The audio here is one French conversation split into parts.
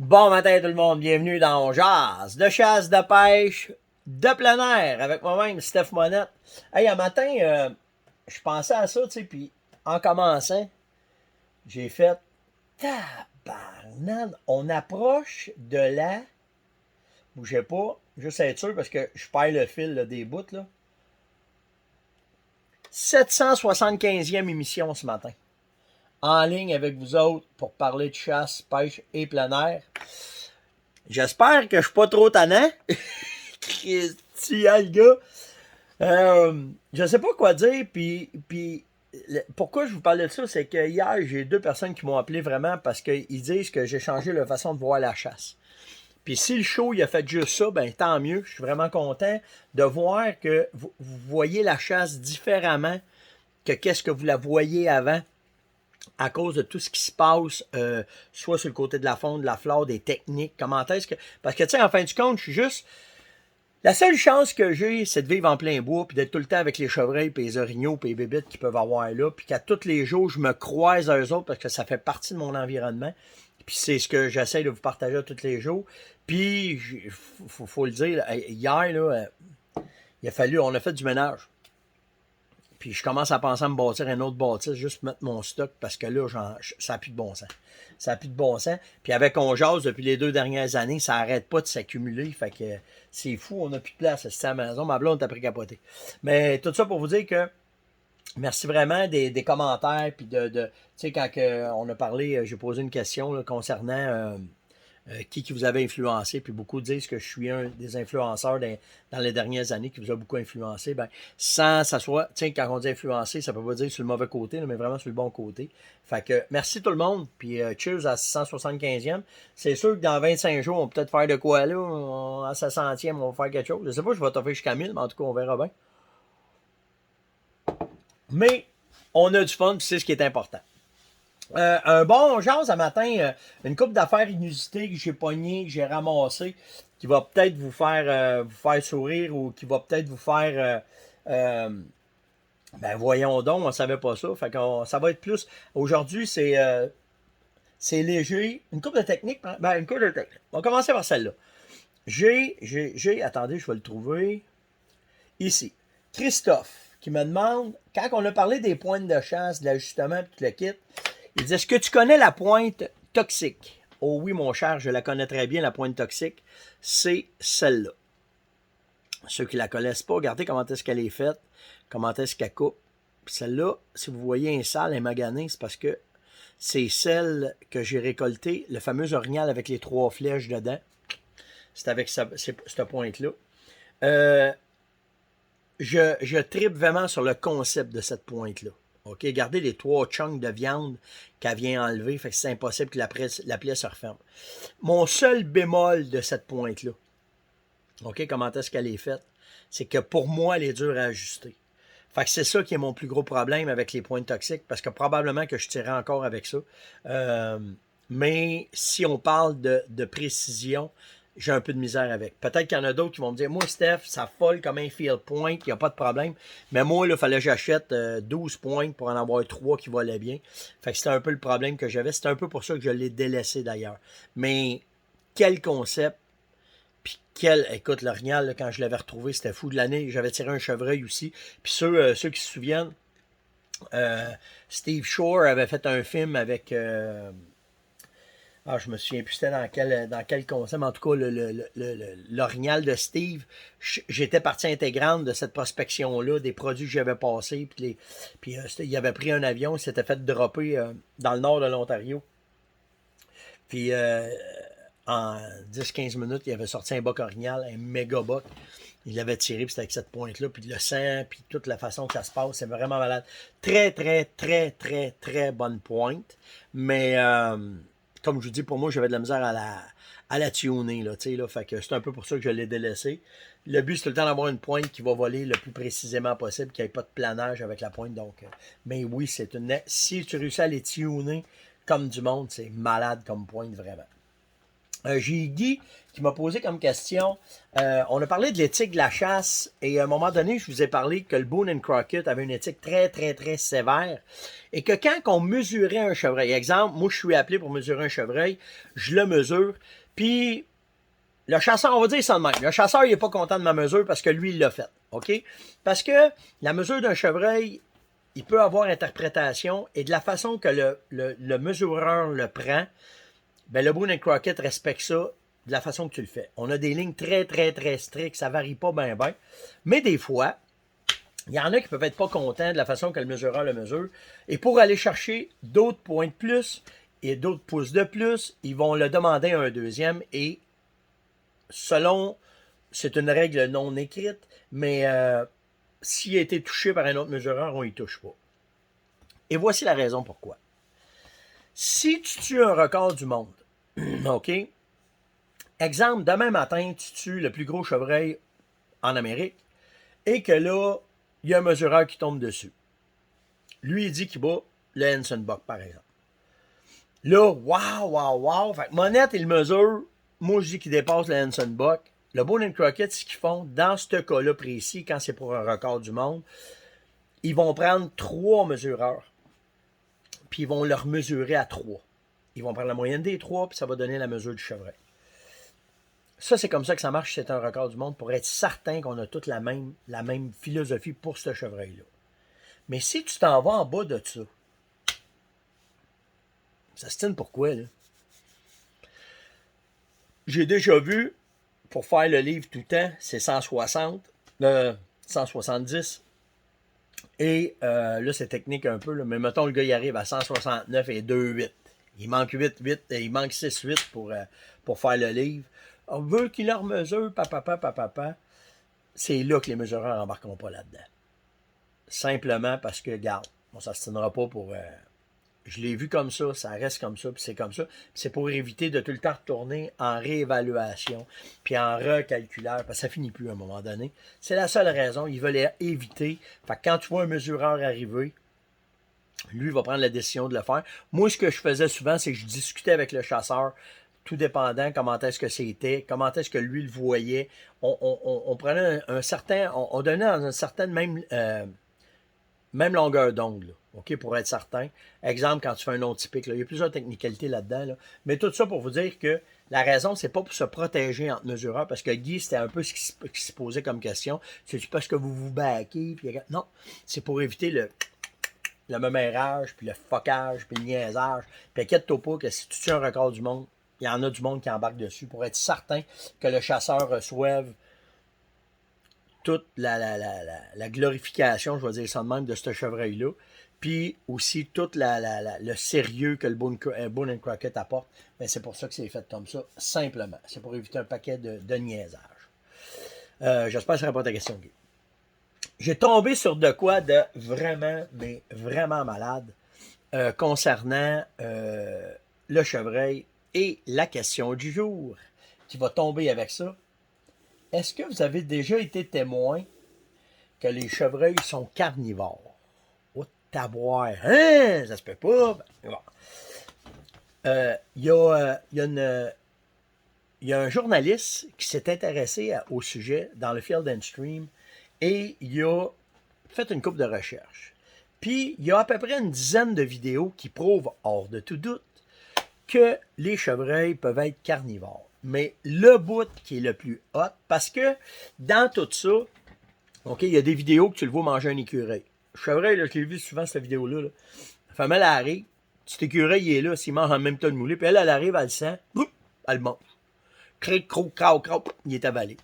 Bon matin tout le monde, bienvenue dans Jazz, de chasse, de pêche, de plein air, avec moi-même, Steph Monette. Hey, un matin, je pensais à ça, tu sais, puis en commençant, j'ai fait, tabarnane, on approche de la, bougez pas, juste être sûr, parce que je perds le fil là, des bouts, là, 775e émission ce matin, en ligne avec vous autres pour parler de chasse, pêche et plein air. J'espère que je suis pas trop tannant. Christy, le gars. Je sais pas quoi dire, puis pourquoi je vous parlais de ça, c'est que hier, j'ai deux personnes qui m'ont appelé vraiment parce qu'ils disent que j'ai changé la façon de voir la chasse. Puis si le show il a fait juste ça, ben tant mieux. Je suis vraiment content de voir que vous voyez la chasse différemment que qu'est-ce que vous la voyez avant à cause de tout ce qui se passe, soit sur le côté de la faune, de la flore, des techniques, comment est-ce que... Parce que, tu sais, en fin du compte, je suis juste... La seule chance que j'ai, c'est de vivre en plein bois, puis d'être tout le temps avec les chevreuils, puis les orignaux, puis les bébites qu'ils peuvent avoir là, puis qu'à tous les jours, je me croise à eux autres, parce que ça fait partie de mon environnement. Puis c'est ce que j'essaie de vous partager tous les jours. Puis, faut le dire, hier, là, il a fallu, on a fait du ménage. Puis je commence à penser à me bâtir un autre bâtisse, juste pour mettre mon stock, parce que là, ça n'a plus de bon sens. Ça n'a plus de bon sens. Puis avec On Jase, depuis les 2 dernières années, ça n'arrête pas de s'accumuler. Fait que c'est fou, on n'a plus de place. C'est à la maison, ma blonde t'a pris capoter. Mais tout ça pour vous dire que merci vraiment des commentaires. Puis tu sais, quand on a parlé, j'ai posé une question là, concernant qui vous avait influencé, puis beaucoup disent que je suis un des influenceurs dans les dernières années qui vous a beaucoup influencé, ben, sans ça soit, tiens, quand on dit influencé, ça peut pas dire sur le mauvais côté, mais vraiment sur le bon côté. Fait que merci tout le monde, puis cheers à 675e. C'est sûr que dans 25 jours, on peut peut-être faire de quoi là, à sa centième, on va faire quelque chose. Je sais pas, je vais t'offrir jusqu'à 1000, mais en tout cas, on verra bien. Mais on a du fun, puis c'est ce qui est important. Un bon genre ce matin, une coupe d'affaires inusitées que j'ai pognées, que j'ai ramassées, qui va peut-être vous faire sourire ou qui va peut-être vous faire ben voyons donc, on savait pas ça. Fait que ça va être plus. Aujourd'hui, c'est léger. Une coupe de technique. Ben, une coupe de technique. On va commencer par celle-là. Attendez, je vais le trouver. Ici. Christophe, qui me demande, quand on a parlé des pointes de chasse, de l'ajustement, puis tout le kit, il dit, est-ce que tu connais la pointe toxique? Oh oui, mon cher, je la connais très bien, la pointe toxique. C'est celle-là. Ceux qui la connaissent pas, regardez comment est-ce qu'elle est faite, comment est-ce qu'elle coupe. Puis celle-là, si vous voyez un sale, un magané, c'est parce que c'est celle que j'ai récoltée, le fameux orignal avec les 3 flèches dedans. C'est avec cette pointe-là. Je tripe vraiment sur le concept de cette pointe-là. OK, regardez les 3 chunks de viande qu'elle vient enlever, fait que c'est impossible que la plaie se referme. Mon seul bémol de cette pointe-là, OK, comment est-ce qu'elle est faite? C'est que pour moi, elle est dure à ajuster. Fait que c'est ça qui est mon plus gros problème avec les pointes toxiques, parce que probablement que je tirerais encore avec ça. Mais si on parle de précision, j'ai un peu de misère avec. Peut-être qu'il y en a d'autres qui vont me dire, moi, Steph, ça folle comme un field point, il n'y a pas de problème. Mais moi, il fallait que j'achète 12 points pour en avoir 3 qui volaient bien. Fait que c'était un peu le problème que j'avais. C'était un peu pour ça que je l'ai délaissé d'ailleurs. Mais quel concept! Puis écoute, l'orignal, quand je l'avais retrouvé, c'était fou de l'année. J'avais tiré un chevreuil aussi. Puis ceux qui se souviennent, Steve Shore avait fait un film avec... je me souviens plus c'était dans quel concept, mais en tout cas, l'orignal de Steve, j'étais partie intégrante de cette prospection-là, des produits que j'avais passés. Puis il avait pris un avion, il s'était fait dropper dans le nord de l'Ontario. Puis en 10-15 minutes, il avait sorti un boc orignal, un méga boc. Il l'avait tiré, puis c'était avec cette pointe-là, puis le sang, puis toute la façon que ça se passe, c'est vraiment malade. Très, très, très, très, très bonne pointe. Mais, comme je vous dis, pour moi, j'avais de la misère à la tuner, là, tu sais, là. Fait que c'est un peu pour ça que je l'ai délaissé. Le but, c'est tout le temps d'avoir une pointe qui va voler le plus précisément possible, qu'il n'y ait pas de planage avec la pointe. Donc, mais oui, c'est une. Si tu réussis à les tuner comme du monde, c'est malade comme pointe, vraiment. J'ai Guy qui m'a posé comme question. On a parlé de l'éthique de la chasse et à un moment donné, je vous ai parlé que le Boone Crockett avait une éthique très, très, très sévère et que quand on mesurait un chevreuil, exemple, moi je suis appelé pour mesurer un chevreuil, je le mesure, puis le chasseur, on va dire ça de même. Le chasseur, il n'est pas content de ma mesure parce que lui, il l'a fait. OK? Parce que la mesure d'un chevreuil, il peut avoir interprétation et de la façon que le mesureur le prend, ben le Boone Crockett respecte ça de la façon que tu le fais. On a des lignes très, très, très strictes, ça varie pas bien, bien. Mais des fois, il y en a qui peuvent être pas contents de la façon que le mesureur le mesure. Et pour aller chercher d'autres points de plus et d'autres pouces de plus, ils vont le demander à un deuxième et selon, c'est une règle non écrite, mais s'il a été touché par un autre mesureur, on y touche pas. Et voici la raison pourquoi. Si tu tues un record du monde, OK? Exemple, demain matin, tu tues le plus gros chevreuil en Amérique et que là, il y a un mesureur qui tombe dessus. Lui, il dit qu'il bat le Henson Buck, par exemple. Là, wow. Fait que Monette, il mesure. Moi, je dis qu'il dépasse le Henson Buck. Le Boone Crockett, ce qu'ils font, dans ce cas-là précis, quand c'est pour un record du monde, ils vont prendre 3 mesureurs, puis ils vont leur mesurer à 3. Ils vont prendre la moyenne des 3, puis ça va donner la mesure du chevreuil. Ça, c'est comme ça que ça marche, c'est un record du monde, pour être certain qu'on a toute la même philosophie pour ce chevreuil-là. Mais si tu t'en vas en bas de ça, ça se tient pourquoi, là? J'ai déjà vu, pour faire le livre tout le temps, c'est 160, 170. Et là, c'est technique un peu, là, mais mettons, le gars, il arrive à 169 et 2,8. Il manque 8, il manque 6, 8 pour faire le livre. On veut qu'il leur mesure, papa. C'est là que les mesureurs n'embarqueront pas là-dedans. Simplement parce que, regarde, on ne s'astinera pas pour... je l'ai vu comme ça reste comme ça, puis c'est comme ça. Puis c'est pour éviter de tout le temps retourner en réévaluation, puis en recalculeur, parce que ça finit plus à un moment donné. C'est la seule raison, ils veulent éviter. Fait que quand tu vois un mesureur arriver, lui va prendre la décision de le faire. Moi, ce que je faisais souvent, c'est que je discutais avec le chasseur, tout dépendant comment est-ce que c'était, comment est-ce que lui le voyait. On prenait un certain, on donnait dans un certain même longueur d'ongle, OK, pour être certain. Exemple, quand tu fais un nom typique, là, il y a plusieurs technicalités là-dedans, là. Mais tout ça pour vous dire que la raison, c'est pas pour se protéger entre mesureurs, parce que Guy, c'était un peu ce qui se posait comme question. C'est parce que vous vous baquez, puis non, c'est pour éviter le mémérage, puis le focage, puis le niaisage. Puis inquiète-toi pas que si tu tues un record du monde, il y en a du monde qui embarque dessus pour être certain que le chasseur reçoive toute la glorification, je vais dire ça de même, de ce chevreuil-là, puis aussi tout le sérieux que le Boone Crockett apporte. Mais c'est pour ça que c'est fait comme ça, simplement. C'est pour éviter un paquet de niaisage. J'espère que ça répond à ta question, Guy. J'ai tombé sur de quoi de vraiment, mais vraiment malade concernant le chevreuil et la question du jour qui va tomber avec ça. Est-ce que vous avez déjà été témoin que les chevreuils sont carnivores? Oh, taboire! Hein? Ça se peut pas! Bon. Il y a un journaliste qui s'est intéressé au sujet dans le Field and Stream et il a fait une couple de recherches. Puis, il y a à peu près une dizaine de vidéos qui prouvent, hors de tout doute, que les chevreuils peuvent être carnivores. Mais le bout qui est le plus hot, parce que dans tout ça, OK, il y a des vidéos que tu le vois manger un écureuil. Le chevreuil, là, je l'ai vu souvent, cette vidéo-là. Là. La femelle, elle arrive, cet écureuil, il est là, s'il mange en même temps de moulé, puis elle arrive, elle le sent, elle le mange. Cric, croc, crau, il est avalé.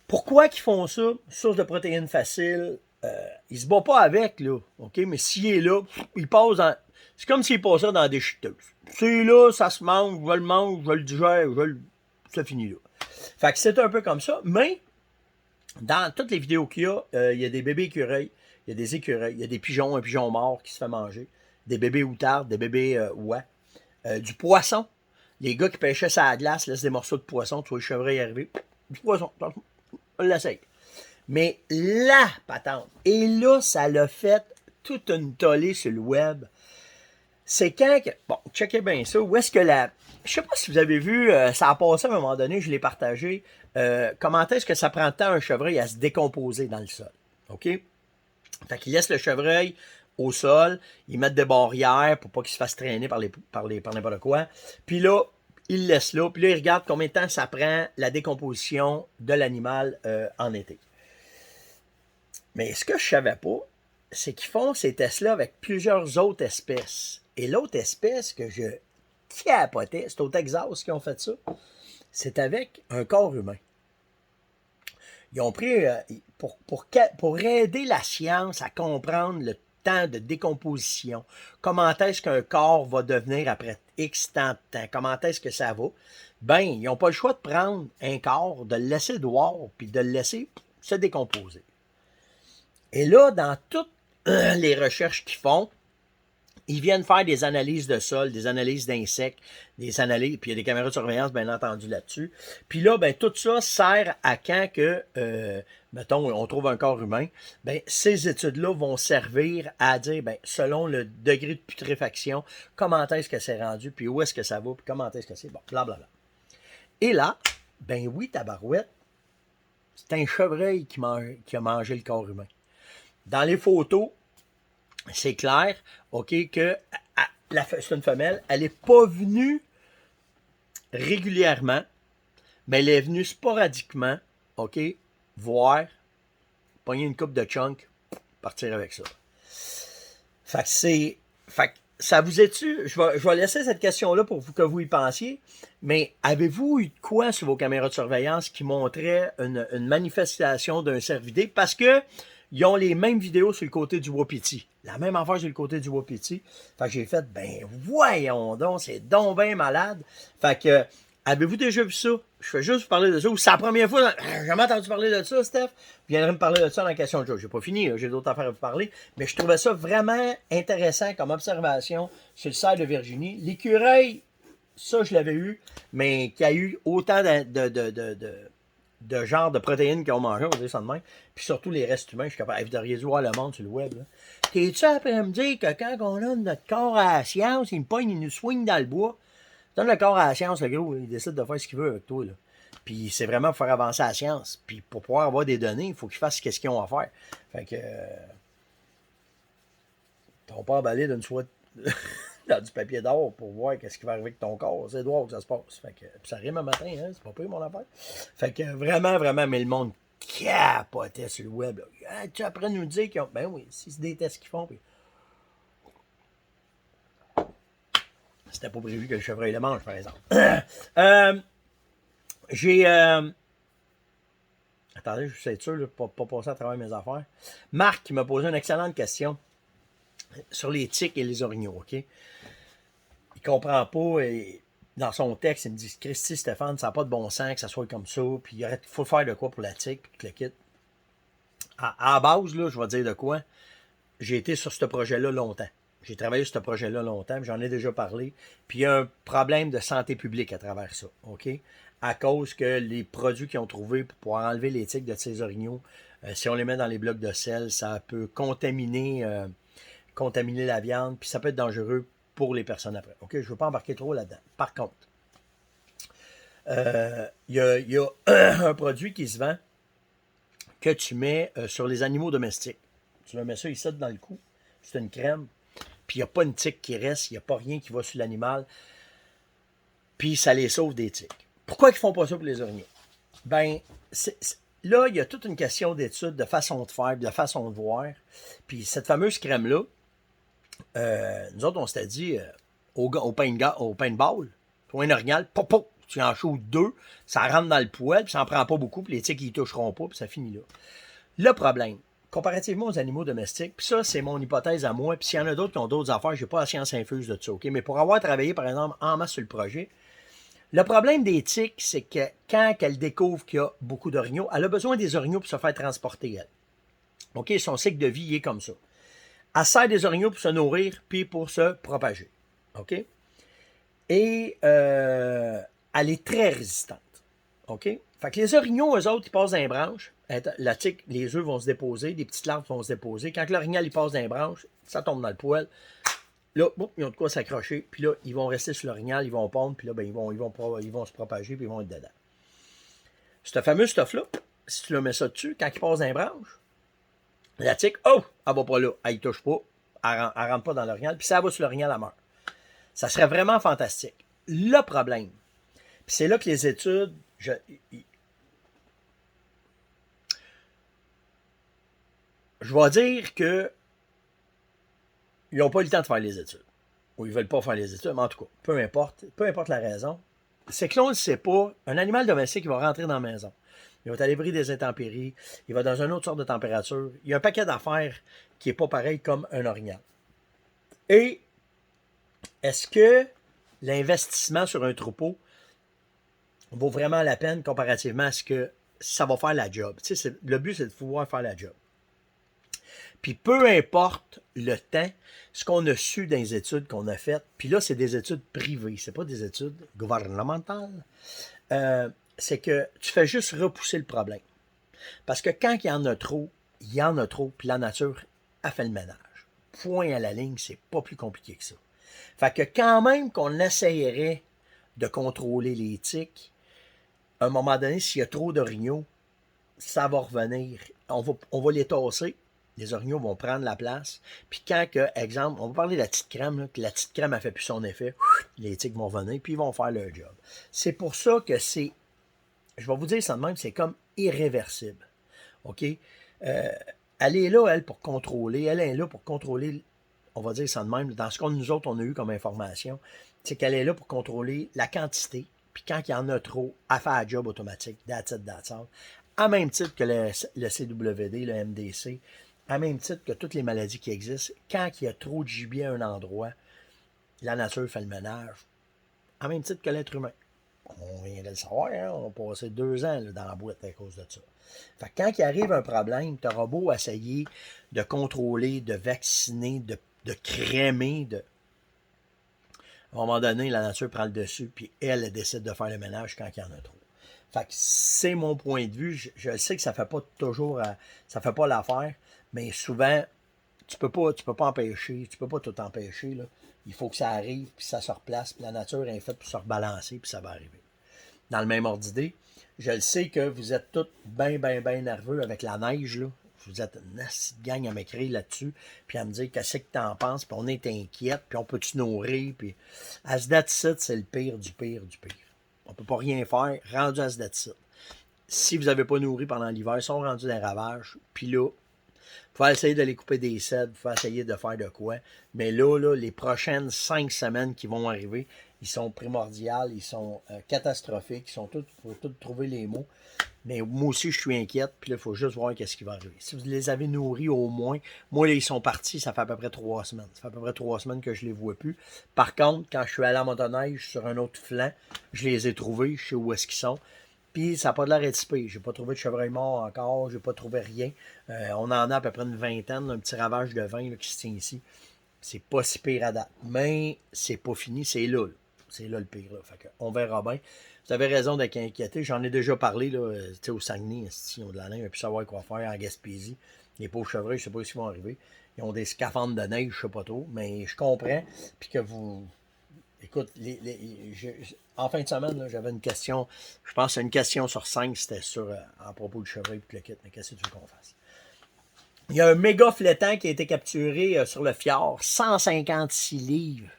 Pourquoi qu'ils font ça? Source de protéines facile. Il se bat pas avec, là. OK? Mais s'il est là, il passe dans. C'est comme s'il passait dans des chuteuses. C'est là, ça se mange, je le mange, je le digère, ça finit là. Fait que c'est un peu comme ça, mais dans toutes les vidéos qu'il y a des bébés écureuils, il y a des écureuils, il y a des pigeons, un pigeon mort qui se fait manger, des bébés outardes, des bébés ouais, du poisson. Les gars qui pêchaient ça à la glace laissent des morceaux de poisson, tu vois le chevreuil arriver, du poisson, on l'essaye. Mais la patente, et là, ça l'a fait toute une tollée sur le web. c'est quand que... Bon, checkez bien ça. Où est-ce que la... Je sais pas si vous avez vu, ça a passé à un moment donné, je l'ai partagé. Comment est-ce que ça prend le temps un chevreuil à se décomposer dans le sol? OK? Fait qu'ils laissent le chevreuil au sol, ils mettent des barrières pour pas qu'il se fasse traîner par n'importe quoi. Puis là, ils le laissent là. Puis là, ils regardent combien de temps ça prend la décomposition de l'animal en été. Mais ce que je savais pas, c'est qu'ils font ces tests-là avec plusieurs autres espèces. Et l'autre espèce que je capotais, c'est au Texas qu'ils ont fait ça, c'est avec un corps humain. Ils ont pris, pour aider la science à comprendre le temps de décomposition, comment est-ce qu'un corps va devenir après X temps de temps, comment est-ce que ça va, ben, ils n'ont pas le choix de prendre un corps, de le laisser dehors, puis de le laisser se décomposer. Et là, dans toutes les recherches qu'ils font, ils viennent faire des analyses de sol, des analyses d'insectes, des analyses, puis il y a des caméras de surveillance, bien entendu, là-dessus. Puis là, ben, tout ça sert à quand que, mettons, on trouve un corps humain, ben, ces études-là vont servir à dire, ben, selon le degré de putréfaction, comment est-ce que c'est rendu, puis où est-ce que ça va, puis comment est-ce que c'est, bon, blablabla. Et là, ben oui, tabarouette, c'est un chevreuil qui a mangé le corps humain. Dans les photos, c'est clair, OK, que c'est une femelle, elle n'est pas venue régulièrement, mais elle est venue sporadiquement, OK, voir, pogner une coupe de chunk, partir avec ça. Fait que c'est... Fait que ça vous est-tu... Je vais laisser cette question-là pour que vous y pensiez, mais avez-vous eu de quoi sur vos caméras de surveillance qui montrait une manifestation d'un cervidé? Parce que ils ont les mêmes vidéos sur le côté du Wapiti. La même affaire sur le côté du Wapiti. Fait que j'ai fait, ben voyons donc, c'est donc bien malade. Fait que, avez-vous déjà vu ça? Je fais juste vous parler de ça. Ou c'est la première fois, j'ai jamais entendu parler de ça, Steph. Vous viendrez me parler de ça dans la question de jour. J'ai pas fini, j'ai d'autres affaires à vous parler. Mais je trouvais ça vraiment intéressant comme observation sur le cerf de Virginie. L'écureuil, ça je l'avais eu, mais qui a eu autant de genre de protéines qu'ils ont mangé, on va dire ça de même. Puis surtout les restes humains, je suis capable. Vous devriez voir le monde sur le web. T'es-tu après me dire que quand on donne notre corps à la science, il me pogne, il nous swing dans le bois? Donne le corps à la science, le gros, il décide de faire ce qu'il veut avec toi. Là. Puis c'est vraiment pour faire avancer la science. Puis pour pouvoir avoir des données, il faut qu'ils fassent ce qu'ils ont à faire. Fait que. T'as pas emballé d'une soit dans du papier d'or pour voir qu'est-ce qui va arriver avec ton corps. C'est droit que ça se passe. Fait que, puis ça rime un matin, hein, c'est pas pire mon affaire. Fait que vraiment, vraiment, mais le monde capotait sur le web. Ah, tu après nous dire qu'ils ont. Ben oui, si c'est des tests qu'ils font. Puis... C'était pas prévu que le chevreuil le mange, par exemple. J'ai. Attendez, je suis être sûr de ne pas passer à travers mes affaires. Marc qui m'a posé une excellente question sur les tiques et les orignaux, OK? Il comprend pas, et dans son texte, il me dit, Christy Stéphane, ça n'a pas de bon sens que ça soit comme ça, puis il faut faire de quoi pour la tique, puis que le quitte. À la base, là, je vais dire de quoi, j'ai été sur ce projet-là longtemps. J'ai travaillé sur ce projet-là longtemps, j'en ai déjà parlé, puis il y a un problème de santé publique à travers ça, OK? À cause que les produits qu'ils ont trouvés pour pouvoir enlever les tiques de ces orignaux, si on les met dans les blocs de sel, ça peut contaminer la viande, puis ça peut être dangereux pour les personnes après. OK, je ne veux pas embarquer trop là-dedans. Par contre, il y a un produit qui se vend que tu mets sur les animaux domestiques. Tu mets ça ici dans le cou. C'est une crème. Puis il n'y a pas une tique qui reste, il n'y a pas rien qui va sur l'animal. Puis ça les sauve des tiques. Pourquoi ils ne font pas ça pour les orignaux? Ben, là, il y a toute une question d'étude, de façon de faire, de façon de voir. Puis cette fameuse crème-là, nous autres, on s'était dit au paintball, toi, un orignal, pop, tu en chaudes deux, ça rentre dans le poêle, puis ça n'en prend pas beaucoup, puis les tiques, ils ne toucheront pas, puis ça finit là. Le problème, comparativement aux animaux domestiques, puis ça, c'est mon hypothèse à moi, puis s'il y en a d'autres qui ont d'autres affaires, je n'ai pas la science infuse de ça, OK? Mais pour avoir travaillé, par exemple, en masse sur le projet, le problème des tiques, c'est que quand elle découvre qu'il y a beaucoup d'orignaux, elle a besoin des orignaux pour se faire transporter, elle. OK? Son cycle de vie est comme ça. Elle sert des orignaux pour se nourrir puis pour se propager. OK? Et elle est très résistante. OK? Fait que les orignaux, eux autres, ils passent dans les branches. La tique, les œufs vont se déposer, des petites larves vont se déposer. Quand l'orignal il passe dans les branches, ça tombe dans le poêle. là, boum, ils ont de quoi s'accrocher, puis là, ils vont rester sur l'orignal, ils vont pondre, puis là, ben, ils vont se propager, puis ils vont être dedans. Ce fameux stuff-là, si tu le mets ça dessus, quand il passe dans les branches, la tique, oh, elle va pas là, elle ne touche pas, elle rentre pas dans l'orignal, puis ça va sur l'orignal, elle meurt. Ça serait vraiment fantastique. Le problème, puis c'est là que les études, je vais dire que ils n'ont pas eu le temps de faire les études. Ou ils ne veulent pas faire les études, mais en tout cas, peu importe la raison, c'est que l'on ne le sait pas, un animal domestique, il va rentrer dans la maison. Il va être à l'abri des intempéries, il va dans une autre sorte de température. Il y a un paquet d'affaires qui n'est pas pareil comme un orignal. Et est-ce que l'investissement sur un troupeau vaut vraiment la peine comparativement à ce que ça va faire la job? Tu sais, le but, c'est de pouvoir faire la job. Puis peu importe le temps, ce qu'on a su dans les études qu'on a faites, puis là, c'est des études privées, c'est pas des études gouvernementales, c'est que tu fais juste repousser le problème. Parce que quand il y en a trop, puis la nature a fait le ménage. Point à la ligne, c'est pas plus compliqué que ça. Fait que quand même qu'on essayerait de contrôler les tiques, à un moment donné, s'il y a trop d'orignaux, ça va revenir. On va les tasser. Les orignaux vont prendre la place. Puis quand, exemple, on va parler de la petite crème, là, que la petite crème a fait plus son effet, les tiques vont venir, puis ils vont faire leur job. C'est pour ça que c'est, je vais vous dire ça de même, c'est comme irréversible. OK? Elle est là, elle, pour contrôler. Elle est là pour contrôler, on va dire ça de même, dans ce qu'on nous autres, on a eu comme information, c'est qu'elle est là pour contrôler la quantité. Puis quand il y en a trop, elle fait un job automatique, that's it, à même titre que le CWD, le MDC, à même titre que toutes les maladies qui existent, quand il y a trop de gibier à un endroit, la nature fait le ménage, à même titre que l'être humain. On vient de le savoir, hein? On a passé 2 ans là, dans la boîte à cause de ça. Fait que quand il arrive un problème, tu auras beau essayer de contrôler, de vacciner, de crémer, à un moment donné, la nature prend le dessus, puis elle décide de faire le ménage quand il y en a trop. Fait que c'est mon point de vue. Je sais que ça fait pas toujours, ça fait pas l'affaire, mais souvent, tu peux pas empêcher, tu peux pas tout empêcher, là. Il faut que ça arrive, puis ça se replace, puis la nature est faite pour se rebalancer, puis ça va arriver. Dans le même ordre d'idée, je le sais que vous êtes tous bien nerveux avec la neige, là. Vous êtes une petite gang à m'écrire là-dessus, puis à me dire qu'est-ce que t'en penses, puis on est inquiète, puis on peut-tu nourrir, puis à ce date-ci, c'est le pire du pire du pire. On peut pas rien faire, rendu à ce date-ci. Si vous n'avez pas nourri pendant l'hiver, ils sont rendus des ravages, puis là, il faut essayer de les couper des cèdres, il faut essayer de faire de quoi. Mais là, les prochaines 5 semaines qui vont arriver, ils sont primordiales, ils sont catastrophiques, il faut tout trouver les mots. Mais moi aussi, je suis inquiète, puis là, il faut juste voir qu'est-ce qui va arriver. Si vous les avez nourris au moins, moi, là, ils sont partis, ça fait à peu près 3 semaines. Ça fait à peu près 3 semaines que je les vois plus. Par contre, quand je suis allé à motoneige sur un autre flanc, je les ai trouvés, je sais où est-ce qu'ils sont. Puis ça n'a pas de l'air d'être pire. J'ai pas trouvé de chevreuil mort encore, j'ai pas trouvé rien. On en a à peu près une vingtaine, un petit ravage de vin là, qui se tient ici. C'est pas si pire à date. Mais c'est pas fini, c'est là. C'est là le pire. Là. Fait que on verra bien. Vous avez raison d'être inquiété. J'en ai déjà parlé là, au Saguenay. Ils ont de la neige, ils n'ont plus savoir quoi faire en Gaspésie. Les pauvres chevreuils, je ne sais pas s'ils vont arriver. Ils ont des scaphandres de neige, je ne sais pas trop. Mais je comprends. Puis que vous. Écoute, en fin de semaine, j'avais une question. Je pense que c'est une question sur 5, c'était sur à propos du chevreuil et le kit. Mais qu'est-ce que tu veux qu'on fasse? Il y a un méga flétan qui a été capturé sur le fjord, 156 livres.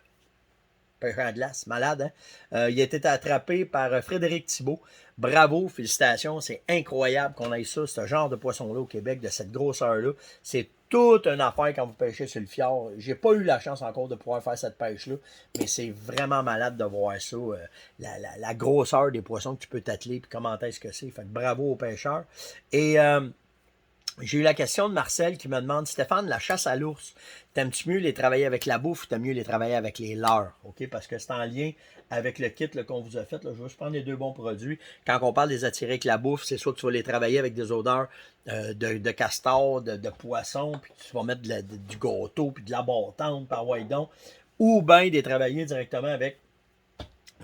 Pêcheur à glace, malade, hein? Il a été attrapé par Frédéric Thibault. Bravo, félicitations, c'est incroyable qu'on ait ça, ce genre de poisson-là au Québec, de cette grosseur-là. C'est toute une affaire quand vous pêchez sur le fjord. J'ai pas eu la chance encore de pouvoir faire cette pêche-là, mais c'est vraiment malade de voir ça, la grosseur des poissons que tu peux t'atteler, puis comment est-ce que c'est. Fait que bravo aux pêcheurs. Et j'ai eu la question de Marcel qui me demande, Stéphane, la chasse à l'ours, t'aimes-tu mieux les travailler avec la bouffe ou t'aimes mieux les travailler avec les leurres? OK? Parce que c'est en lien avec le kit qu'on vous a fait. Là. Je vais juste prendre les 2 bons produits. Quand on parle des attirés avec la bouffe, c'est soit que tu vas les travailler avec des odeurs de castor, de poisson, puis tu vas mettre du gâteau, puis de la bâtante par donc, ou bien les travailler directement avec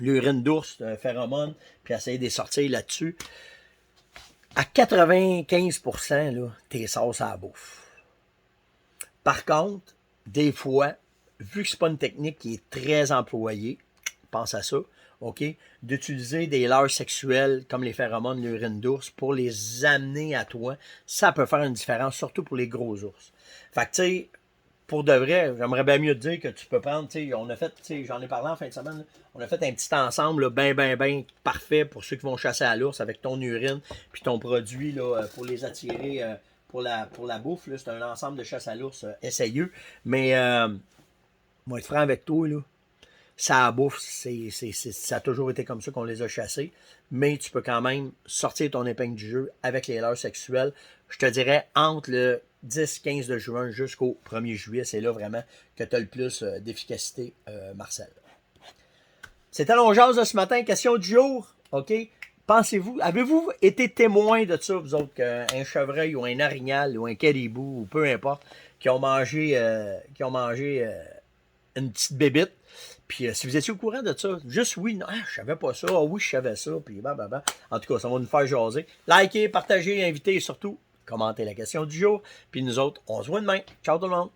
l'urine d'ours, un phéromone, puis essayer de les sortir là-dessus. À 95%, là, t'es sauces à la bouffe. Par contre, des fois, vu que c'est pas une technique qui est très employée, pense à ça, OK, d'utiliser des leurres sexuelles comme les phéromones, l'urine d'ours pour les amener à toi, ça peut faire une différence, surtout pour les gros ours. Fait que, tu sais, pour de vrai, j'aimerais bien mieux te dire que tu peux prendre, tu sais, on a fait, tu sais, j'en ai parlé en fin de semaine, là, on a fait un petit ensemble, bien parfait pour ceux qui vont chasser à l'ours avec ton urine puis ton produit là, pour les attirer pour la bouffe. C'est un ensemble de chasse à l'ours essayeux. Mais moi, être franc avec toi, là, ça bouffe, ça a toujours été comme ça qu'on les a chassés. Mais tu peux quand même sortir ton épingle du jeu avec les leurres sexuelles. Je te dirais entre le 10-15 de juin jusqu'au 1er juillet, c'est là vraiment que tu as le plus d'efficacité, Marcel. C'était l'ongeance de ce matin, question du jour. OK? Pensez-vous, avez-vous été témoin de ça, vous autres, qu'un chevreuil ou un orignal ou un caribou ou peu importe, qui ont mangé une petite bébite? Puis si vous étiez au courant de ça, juste oui, non, je savais pas ça, oui, je savais ça, puis bah. En tout cas, ça va nous faire jaser. Likez, partagez, invitez et surtout, commentez la question du jour. Puis nous autres, on se voit demain. Ciao tout le monde!